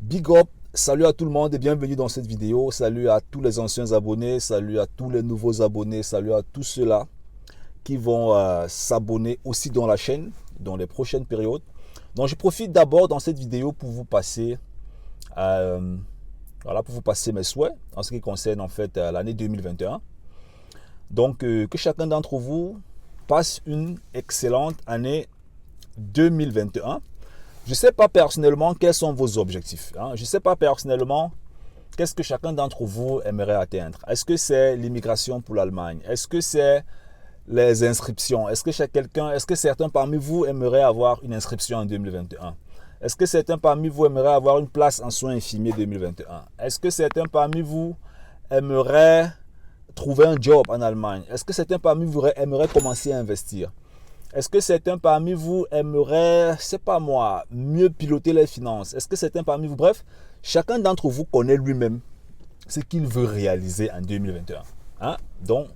Big up, salut à tout le monde et bienvenue dans cette vidéo. Salut à tous les anciens abonnés, salut à tous les nouveaux abonnés, salut à tous ceux-là qui vont s'abonner aussi dans la chaîne dans les prochaines périodes. Donc je profite d'abord dans cette vidéo pour vous passer mes souhaits en ce qui concerne en fait l'année 2021. Donc que chacun d'entre vous passe une excellente année 2021. Je ne sais pas personnellement quels sont vos objectifs. Je ne sais pas personnellement qu'est-ce que chacun d'entre vous aimerait atteindre. Est-ce que c'est l'immigration pour l'Allemagne? Est-ce que c'est les inscriptions? Est-ce que certains parmi vous aimeraient avoir une inscription en 2021? Est-ce que certains parmi vous aimeraient avoir une place en soins infirmiers 2021? Est-ce que certains parmi vous aimeraient trouver un job en Allemagne? Est-ce que certains parmi vous aimeraient commencer à investir? Est-ce que certains parmi vous aimeraient, je sais pas moi, mieux piloter les finances? Est-ce que certains parmi vous, bref, chacun d'entre vous connaît lui-même ce qu'il veut réaliser en 2021. Donc,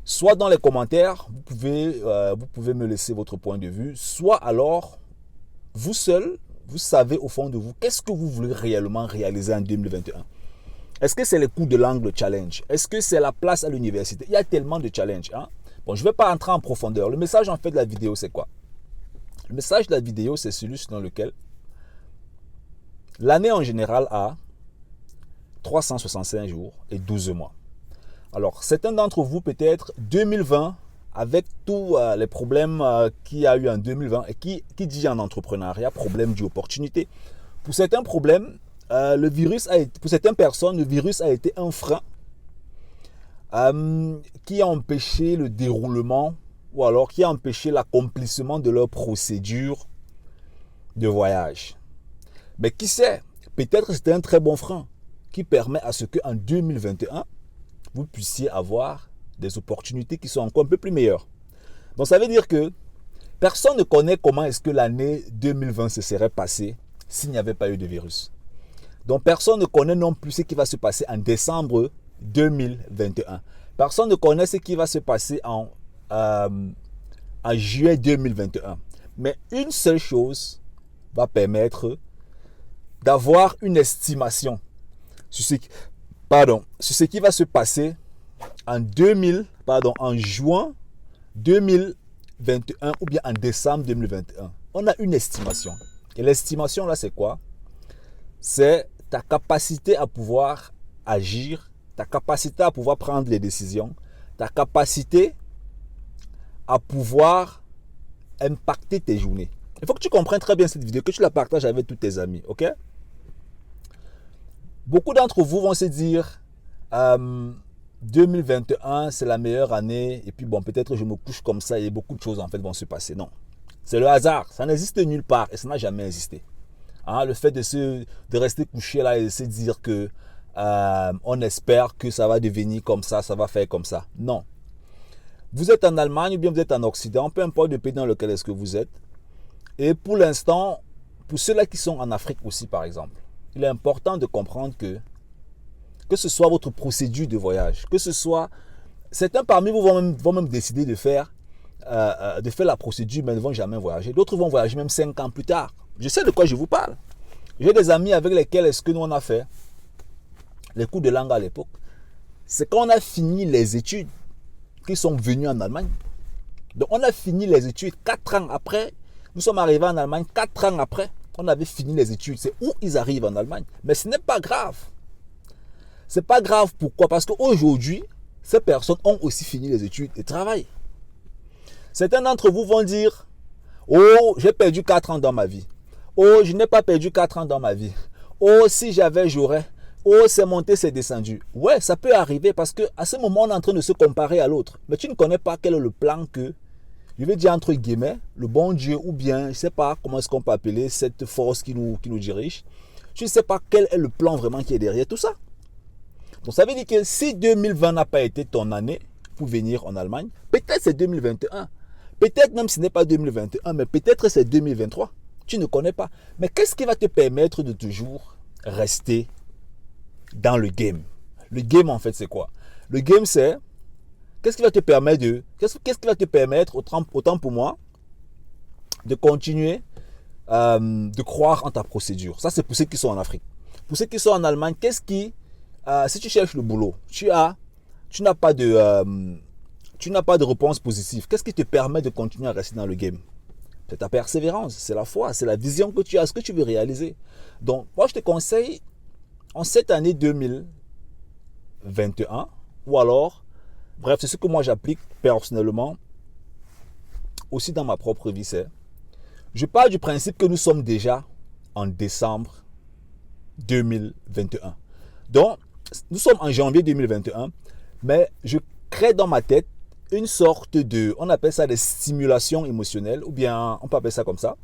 soit dans les commentaires, vous pouvez me laisser votre point de vue, soit alors, vous seul, vous savez au fond de vous, qu'est-ce que vous voulez réellement réaliser en 2021? Est-ce que c'est le coût de l'angle challenge? Est-ce que c'est la place à l'université? Il y a tellement de challenges. Bon, je ne vais pas entrer en profondeur. Le message en fait de la vidéo, c'est quoi? Le message de la vidéo, c'est celui dans lequel l'année en général a 365 jours et 12 mois. Alors, certains d'entre vous, peut-être 2020, avec tous les problèmes qu'il y a eu en 2020, et qui dit en entrepreneuriat, problème d'opportunité. Pour certains problèmes, pour certaines personnes, le virus a été un frein qui a empêché le déroulement ou alors qui a empêché l'accomplissement de leur procédure de voyage. Mais qui sait, peut-être c'était un très bon frein qui permet à ce qu'en 2021, vous puissiez avoir des opportunités qui sont encore un peu plus meilleures. Donc ça veut dire que personne ne connaît comment est-ce que l'année 2020 se serait passée s'il n'y avait pas eu de virus. Donc personne ne connaît non plus ce qui va se passer en décembre 2021. Personne ne connaît ce qui va se passer en juillet 2021. Mais une seule chose va permettre d'avoir une estimation sur ce qui va se passer en juin 2021 ou bien en décembre 2021. On a une estimation. Et l'estimation là, c'est quoi? C'est ta capacité à pouvoir agir, ta capacité à pouvoir prendre les décisions, ta capacité à pouvoir impacter tes journées. Il faut que tu comprennes très bien cette vidéo, que tu la partages avec tous tes amis, ok? Beaucoup d'entre vous vont se dire 2021 c'est la meilleure année et puis bon, peut-être je me couche comme ça et beaucoup de choses en fait vont se passer. Non, c'est le hasard, ça n'existe nulle part et ça n'a jamais existé. Le fait de rester couché là et de se dire que on espère que ça va devenir comme ça va faire comme ça. Non. Vous êtes en Allemagne ou bien vous êtes en Occident, peu importe le pays dans lequel est-ce que vous êtes. Et pour l'instant, pour ceux-là qui sont en Afrique aussi par exemple, il est important de comprendre que ce soit votre procédure de voyage, que ce soit... Certains parmi vous vont même décider de faire la procédure mais ne vont jamais voyager. D'autres vont voyager même 5 ans plus tard. Je sais de quoi je vous parle. J'ai des amis avec lesquels est-ce que nous on a fait les cours de langue à l'époque. C'est quand on a fini les études qu'ils sont venus en Allemagne. Donc on a fini les études 4 ans après. Nous sommes arrivés en Allemagne 4 ans après. On avait fini les études. C'est où ils arrivent en Allemagne. Mais ce n'est pas grave. C'est pas grave. Pourquoi? Parce qu'aujourd'hui, ces personnes ont aussi fini les études et travaillent. Certains d'entre vous vont dire « Oh, j'ai perdu 4 ans dans ma vie. Oh, je n'ai pas perdu 4 ans dans ma vie. Oh, si j'avais, j'aurais. Oh, c'est monté, c'est descendu. » Ouais, ça peut arriver parce qu'à ce moment, on est en train de se comparer à l'autre. Mais tu ne connais pas quel est le plan que, je vais dire entre guillemets, le bon Dieu ou bien, je ne sais pas comment est-ce qu'on peut appeler cette force qui nous dirige. Tu ne sais pas quel est le plan vraiment qui est derrière tout ça. Donc ça veut dire que si 2020 n'a pas été ton année pour venir en Allemagne, peut-être c'est 2021. Peut-être même ce n'est pas 2021, mais peut-être c'est 2023. Tu ne connais pas. Mais qu'est-ce qui va te permettre de toujours rester dans le game? Le game en fait c'est quoi? Le game c'est qu'est-ce qui va te permettre autant pour moi de continuer de croire en ta procédure. Ça c'est pour ceux qui sont en Afrique. Pour ceux qui sont en Allemagne, si tu cherches le boulot, tu n'as pas de réponse positive. Qu'est-ce qui te permet de continuer à rester dans le game? C'est ta persévérance, c'est la foi, c'est la vision que tu as, ce que tu veux réaliser. Donc, moi, je te conseille, en cette année 2021, ou alors, bref, c'est ce que moi j'applique personnellement, aussi dans ma propre vie, je pars du principe que nous sommes déjà en décembre 2021. Donc, nous sommes en janvier 2021, mais je crée dans ma tête une sorte on appelle ça des stimulations émotionnelles, ou bien on peut appeler ça comme ça.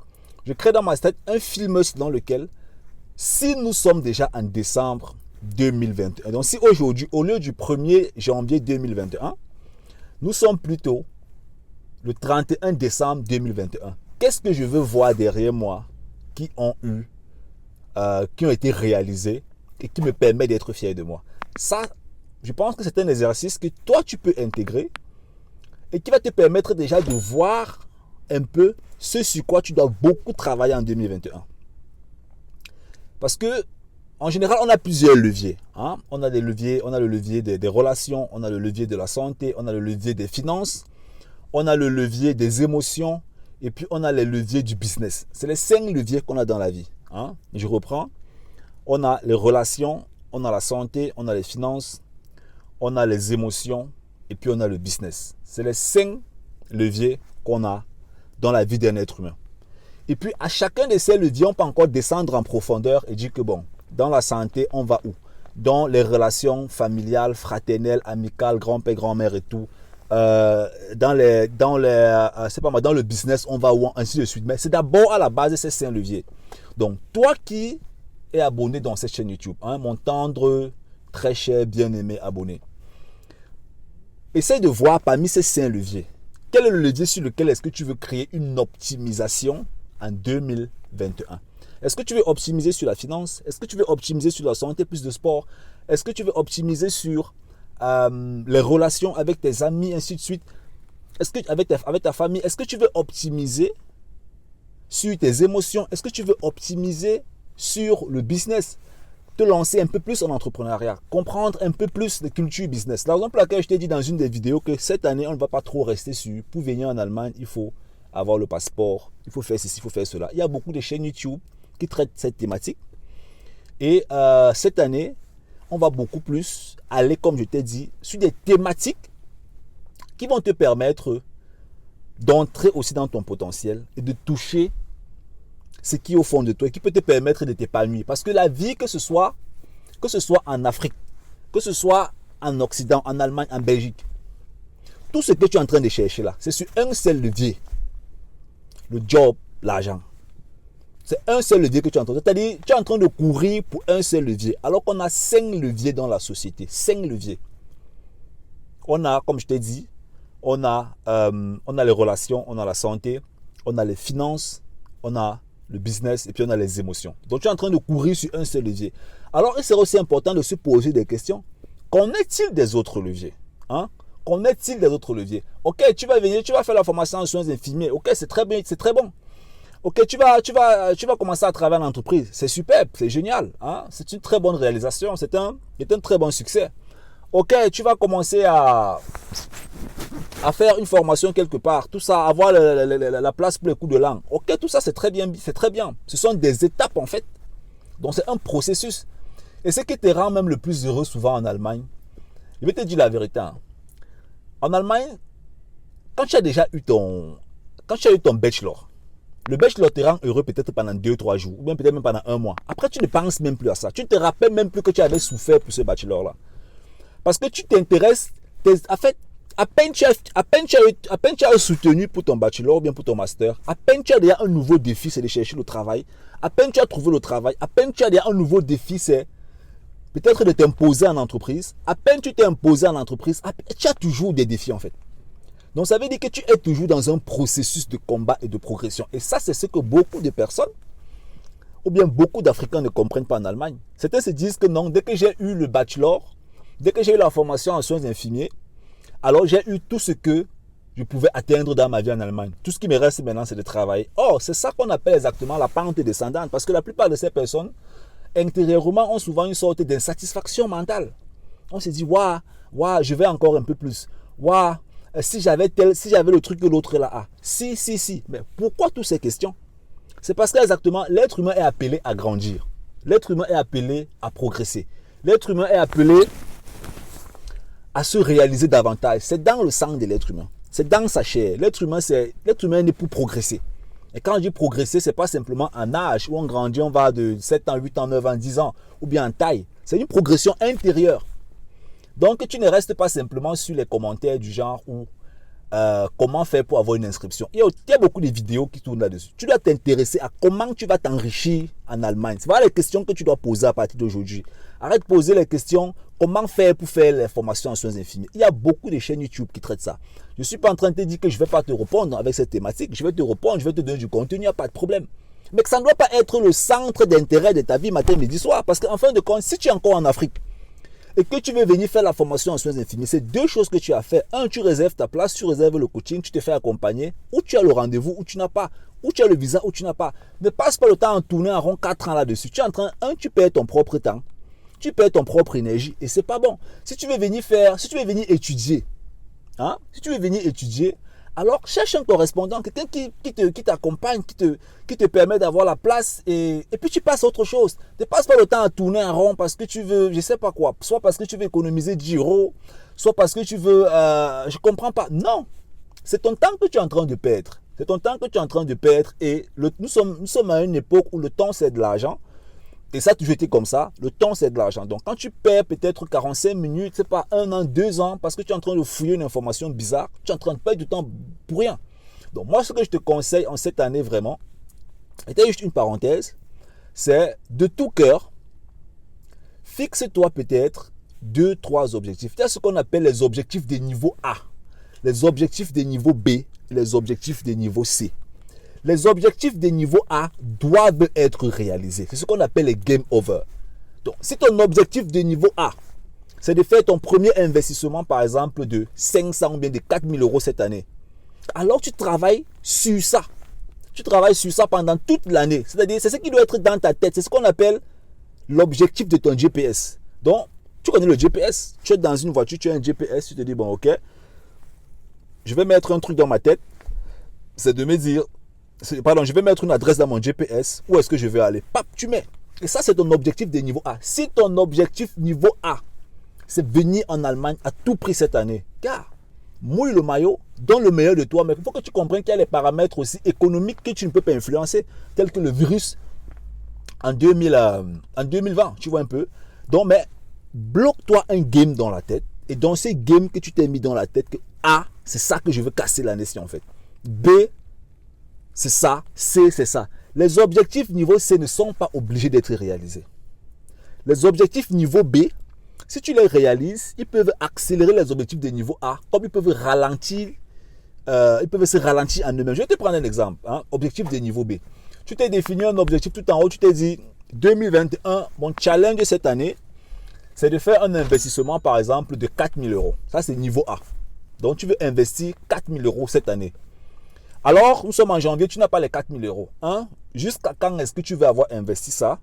Je crée dans ma tête un film dans lequel, si nous sommes déjà en décembre 2021, donc si aujourd'hui, au lieu du 1er janvier 2021, nous sommes plutôt le 31 décembre 2021, qu'est-ce que je veux voir derrière moi qui ont été réalisés et qui me permet d'être fier de moi? Ça, je pense que c'est un exercice que toi, tu peux intégrer et qui va te permettre déjà de voir un peu ce sur quoi tu dois beaucoup travailler en 2021. Parce que, en général, on a plusieurs leviers. Hein? On a le levier des relations, on a le levier de la santé, on a le levier des finances, on a le levier des émotions et puis on a les leviers du business. C'est les 5 leviers qu'on a dans la vie. Hein? Je reprends. On a les relations, on a la santé, on a les finances, on a les émotions et puis on a le business. C'est les 5 leviers qu'on a dans la vie d'un être humain. Et puis à chacun de ces leviers, on peut encore descendre en profondeur et dire que bon, dans la santé, on va où? Dans les relations familiales, fraternelles, amicales, grand-père, grand-mère et tout. Dans le business, on va où? Ainsi de suite. Mais c'est d'abord à la base de ces 5 leviers. Donc, toi qui es abonné dans cette chaîne YouTube, hein, mon tendre, très cher, bien-aimé abonné, essaie de voir parmi ces 5 leviers, quel est le levier sur lequel est-ce que tu veux créer une optimisation en 2021? Est-ce que tu veux optimiser sur la finance? Est-ce que tu veux optimiser sur la santé, plus de sport? Est-ce que tu veux optimiser sur les relations avec tes amis, ainsi de suite? Est-ce que avec ta famille? Est-ce que tu veux optimiser sur tes émotions? Est-ce que tu veux optimiser sur le business? Te lancer un peu plus en entrepreneuriat, comprendre un peu plus de culture business. La raison pour laquelle je t'ai dit dans une des vidéos que cette année, on ne va pas trop rester sur. Pour venir en Allemagne, il faut avoir le passeport, il faut faire ceci, il faut faire cela. Il y a beaucoup de chaînes YouTube qui traitent cette thématique. Et cette année, on va beaucoup plus aller, comme je t'ai dit, sur des thématiques qui vont te permettre d'entrer aussi dans ton potentiel et de toucher ce qui est au fond de toi et qui peut te permettre de t'épanouir. Parce que la vie, que ce soit en Afrique, que ce soit en Occident, en Allemagne, en Belgique, tout ce que tu es en train de chercher là, c'est sur un seul levier. Le job, l'argent. C'est un seul levier que tu es en train de... C'est-à-dire, tu es en train de courir pour un seul levier. Alors qu'on a 5 leviers dans la société. 5 leviers. On a, comme je t'ai dit, on a les relations, on a la santé, on a les finances, on a le business et puis on a les émotions. Donc tu es en train de courir sur un seul levier. Alors il serait aussi important de se poser des questions. Qu'en est-il des autres leviers? Hein? Qu'en est-il des autres leviers? Ok, tu vas venir, tu vas faire la formation en soins infirmiers. Ok, c'est très bien, c'est très bon. Ok, tu vas commencer à travailler en entreprise. C'est superbe, c'est génial. Hein? C'est une très bonne réalisation, c'est un très bon succès. Ok, tu vas commencer à faire une formation quelque part, tout ça, avoir la place pour les cours de langue. Ok, tout ça c'est très bien, c'est très bien. Ce sont des étapes en fait. Donc c'est un processus. Et ce qui te rend même le plus heureux souvent en Allemagne, je vais te dire la vérité. Hein. En Allemagne, quand tu as déjà eu ton bachelor, le bachelor te rend heureux peut-être pendant 2-3 jours, ou bien peut-être même pendant 1 mois. Après, tu ne penses même plus à ça. Tu ne te rappelles même plus que tu avais souffert pour ce bachelor-là. Parce que tu t'intéresses, en fait, à peine tu as soutenu pour ton bachelor ou bien pour ton master, à peine tu as déjà un nouveau défi, c'est de chercher le travail. À peine tu as trouvé le travail, à peine tu as déjà un nouveau défi, c'est peut-être de t'imposer en entreprise. À peine tu t'es imposé en entreprise, tu as toujours des défis en fait. Donc ça veut dire que tu es toujours dans un processus de combat et de progression. Et ça, c'est ce que beaucoup de personnes, ou bien beaucoup d'Africains ne comprennent pas en Allemagne. Certains se disent que non, dès que j'ai eu le bachelor, dès que j'ai eu la formation en soins infirmiers, alors j'ai eu tout ce que je pouvais atteindre dans ma vie en Allemagne. Tout ce qui me reste maintenant, c'est de travailler. Or, c'est ça qu'on appelle exactement la pente descendante. Parce que la plupart de ces personnes, intérieurement ont souvent une sorte d'insatisfaction mentale. On se dit, waouh, waouh, je vais encore un peu plus. Waouh, si j'avais le truc que l'autre là a. Si. Mais pourquoi toutes ces questions? C'est parce qu'exactement, l'être humain est appelé à grandir. L'être humain est appelé à progresser. L'être humain est appelé à se réaliser davantage. C'est dans le sang de l'être humain. C'est dans sa chair. L'être humain est né pour progresser. Et quand je dis progresser, ce n'est pas simplement en âge où on grandit, on va de 7 ans, 8 ans, 9 ans, 10 ans, ou bien en taille. C'est une progression intérieure. Donc, tu ne restes pas simplement sur les commentaires du genre où comment faire pour avoir une inscription. Il y a beaucoup de vidéos qui tournent là-dessus. Tu dois t'intéresser à comment tu vas t'enrichir en Allemagne. C'est voilà les questions que tu dois poser à partir d'aujourd'hui. Arrête de poser les questions comment faire pour faire les formations en soins infirmiers. Il y a beaucoup de chaînes YouTube qui traitent ça. Je ne suis pas en train de te dire que je ne vais pas te répondre avec cette thématique. Je vais te répondre, je vais te donner du contenu, il n'y a pas de problème. Mais que ça ne doit pas être le centre d'intérêt de ta vie matin, midi, soir. Parce qu'en fin de compte, si tu es encore en Afrique, et que tu veux venir faire la formation en soins infirmiers, c'est deux choses que tu as fait. Un, tu réserves ta place, tu réserves le coaching, tu te fais accompagner, ou tu as le rendez-vous, ou tu n'as pas, ou tu as le visa, ou tu n'as pas. Ne passe pas le temps en tourner en rond 4 ans là-dessus. Tu es en train, tu perds ton propre temps, tu perds ton propre énergie, et c'est pas bon. Si tu veux venir étudier, alors cherche un correspondant, quelqu'un qui t'accompagne, qui te permet d'avoir la place et puis tu passes à autre chose. Ne passe pas le temps à tourner en rond parce que tu veux, je ne sais pas quoi, soit parce que tu veux économiser 10 €, soit parce que tu veux, je ne comprends pas. Non, c'est ton temps que tu es en train de perdre. C'est ton temps que tu es en train de perdre et nous sommes à une époque où le temps c'est de l'argent. Et ça a toujours été comme ça. Le temps, c'est de l'argent. Donc, quand tu perds peut-être 45 minutes, c'est pas 1 an, 2 ans, parce que tu es en train de fouiller une information bizarre, tu es en train de perdre du temps pour rien. Donc, moi, ce que je te conseille en cette année, vraiment, c'était juste une parenthèse, c'est de tout cœur, fixe-toi peut-être 2-3 objectifs. Il y a ce qu'on appelle les objectifs des niveaux A, les objectifs des niveaux B, les objectifs des niveaux C. Les objectifs des niveaux A doivent être réalisés. C'est ce qu'on appelle les game over. Donc, si ton objectif de niveau A, c'est de faire ton premier investissement, par exemple, de 500 ou bien de 4000 € cette année, alors tu travailles sur ça. Tu travailles sur ça pendant toute l'année. C'est-à-dire, c'est ce qui doit être dans ta tête. C'est ce qu'on appelle l'objectif de ton GPS. Donc, tu connais le GPS. Tu es dans une voiture, tu as un GPS, tu te dis, bon, ok, je vais mettre un truc dans ma tête. C'est de me dire, je vais mettre une adresse dans mon GPS. Où est-ce que je vais aller? Pap, tu mets. Et ça, c'est ton objectif de niveau A. Si ton objectif niveau A, c'est venir en Allemagne à tout prix cette année, car mouille le maillot, donne le meilleur de toi, mais il faut que tu comprennes qu'il y a les paramètres aussi économiques que tu ne peux pas influencer, tels que le virus en 2020, tu vois un peu. Donc, mais bloque-toi un game dans la tête, et dans ces games que tu t'es mis dans la tête, que A, c'est ça que je veux casser l'année-ci en fait. B, c'est ça. C, c'est ça. Les objectifs niveau C ne sont pas obligés d'être réalisés. Les objectifs niveau B, si tu les réalises, ils peuvent accélérer les objectifs de niveau A, comme ils peuvent ralentir, ils peuvent se ralentir en eux-mêmes. Je vais te prendre un exemple. Objectif de niveau B. Tu t'es défini un objectif tout en haut, tu t'es dit 2021, mon challenge cette année, c'est de faire un investissement par exemple de 4000 €. Ça, c'est niveau A. Donc, tu veux investir 4000 € cette année. Alors, nous sommes en janvier, tu n'as pas les 4000 €. Jusqu'à quand est-ce que tu veux avoir investi ça?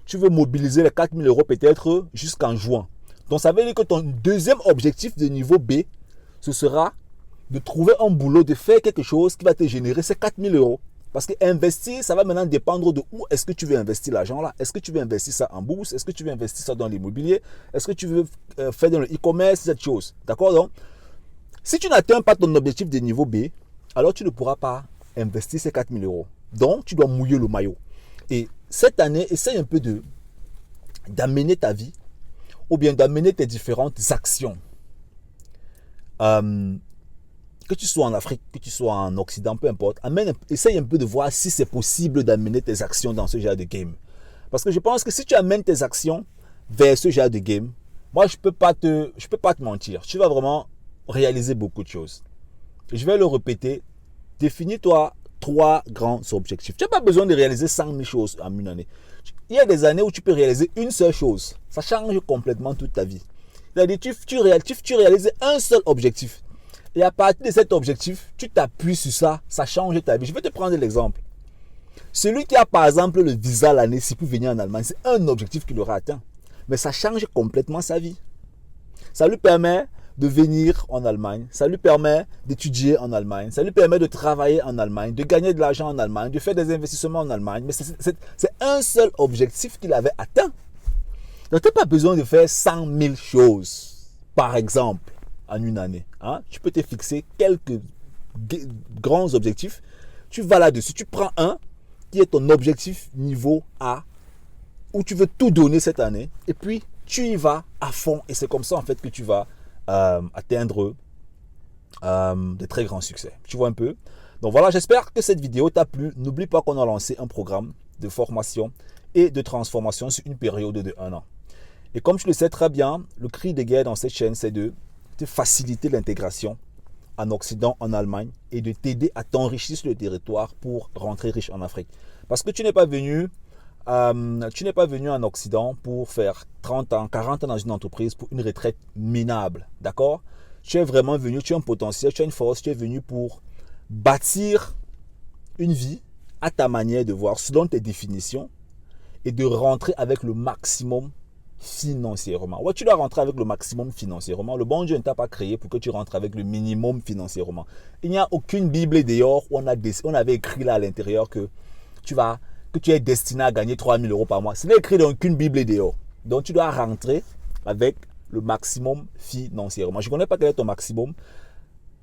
Tu veux mobiliser les 4000 € peut-être jusqu'en juin. Donc, ça veut dire que ton deuxième objectif de niveau B, ce sera de trouver un boulot, de faire quelque chose qui va te générer ces 4000 €. Parce que investir, ça va maintenant dépendre de où est-ce que tu veux investir l'argent là. Est-ce que tu veux investir ça en bourse? Est-ce que tu veux investir ça dans l'immobilier? Est-ce que tu veux faire dans le e-commerce, cette chose? D'accord? Donc, si tu n'atteins pas ton objectif de niveau B, alors tu ne pourras pas investir ces 4000 €. Donc, tu dois mouiller le maillot. Et cette année, essaye un peu d'amener ta vie ou bien d'amener tes différentes actions. Que tu sois en Afrique, que tu sois en Occident, peu importe, essaye un peu de voir si c'est possible d'amener tes actions dans ce genre de game. Parce que je pense que si tu amènes tes actions vers ce genre de game, moi, je ne peux pas te mentir. Tu vas vraiment réaliser beaucoup de choses. Je vais le répéter. Définis-toi 3 grands objectifs. Tu n'as pas besoin de réaliser 100 000 choses en une année. Il y a des années où tu peux réaliser une seule chose. Ça change complètement toute ta vie. C'est-à-dire, tu réalises un seul objectif. Et à partir de cet objectif, tu t'appuies sur ça, ça change ta vie. Je vais te prendre l'exemple. Celui qui a par exemple le visa l'année-ci pour venir en Allemagne, c'est un objectif qu'il aura atteint. Mais ça change complètement sa vie. Ça lui permet de venir en Allemagne, ça lui permet d'étudier en Allemagne, ça lui permet de travailler en Allemagne, de gagner de l'argent en Allemagne, de faire des investissements en Allemagne. Mais c'est un seul objectif qu'il avait atteint. Donc, tu n'as pas besoin de faire 100 000 choses, par exemple, en une année. Hein? Tu peux te fixer quelques grands objectifs. Tu vas là-dessus, tu prends un qui est ton objectif niveau A, où tu veux tout donner cette année, et puis tu y vas à fond. Et c'est comme ça, en fait, que tu vas atteindre de très grands succès. Tu vois un peu? Donc voilà, j'espère que cette vidéo t'a plu. N'oublie pas qu'on a lancé un programme de formation et de transformation sur une période de 1 an. Et comme tu le sais très bien, le cri de guerre dans cette chaîne, c'est de te faciliter l'intégration en Occident, en Allemagne, et de t'aider à t'enrichir sur le territoire pour rentrer riche en Afrique. Parce que tu n'es pas venu en Occident pour faire 30 ans, 40 ans dans une entreprise pour une retraite minable. D'accord? Tu es vraiment venu, tu as un potentiel, tu as une force, tu es venu pour bâtir une vie à ta manière de voir, selon tes définitions, et de rentrer avec le maximum financièrement. Ouais, tu dois rentrer avec le maximum financièrement. Le bon Dieu ne t'a pas créé pour que tu rentres avec le minimum financièrement. Il n'y a aucune Bible dehors où on avait écrit là à l'intérieur que tu es destiné à gagner 3 000 € par mois. Ce n'est écrit dans aucune Bible dehors. Donc, tu dois rentrer avec le maximum financièrement. Je ne connais pas quel est ton maximum,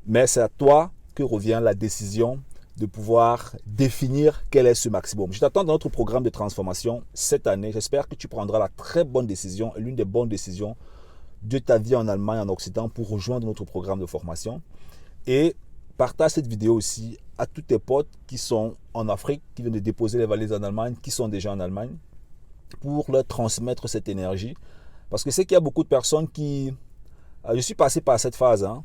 mais c'est à toi que revient la décision de pouvoir définir quel est ce maximum. Je t'attends dans notre programme de transformation cette année. J'espère que tu prendras la très bonne décision, l'une des bonnes décisions de ta vie en Allemagne, en Occident, pour rejoindre notre programme de formation. Et partage cette vidéo aussi à tous tes potes qui sont en Afrique, qui viennent de déposer les valises en Allemagne, qui sont déjà en Allemagne, pour leur transmettre cette énergie. Parce que c'est qu'il y a beaucoup de personnes qui... Je suis passé par cette phase, hein.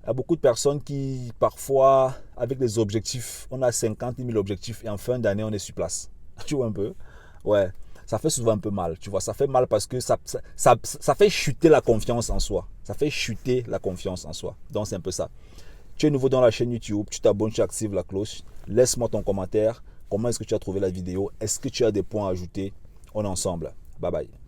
Il y a beaucoup de personnes qui, parfois, avec des objectifs, on a 50 000 objectifs et en fin d'année, on est sur place. Tu vois un peu? Ouais, ça fait souvent un peu mal. Tu vois, ça fait mal parce que ça fait chuter la confiance en soi. Ça fait chuter la confiance en soi. Donc, c'est un peu ça. Tu es nouveau dans la chaîne YouTube, tu t'abonnes, tu actives la cloche. Laisse-moi ton commentaire. Comment est-ce que tu as trouvé la vidéo? Est-ce que tu as des points à ajouter? On est ensemble. Bye bye.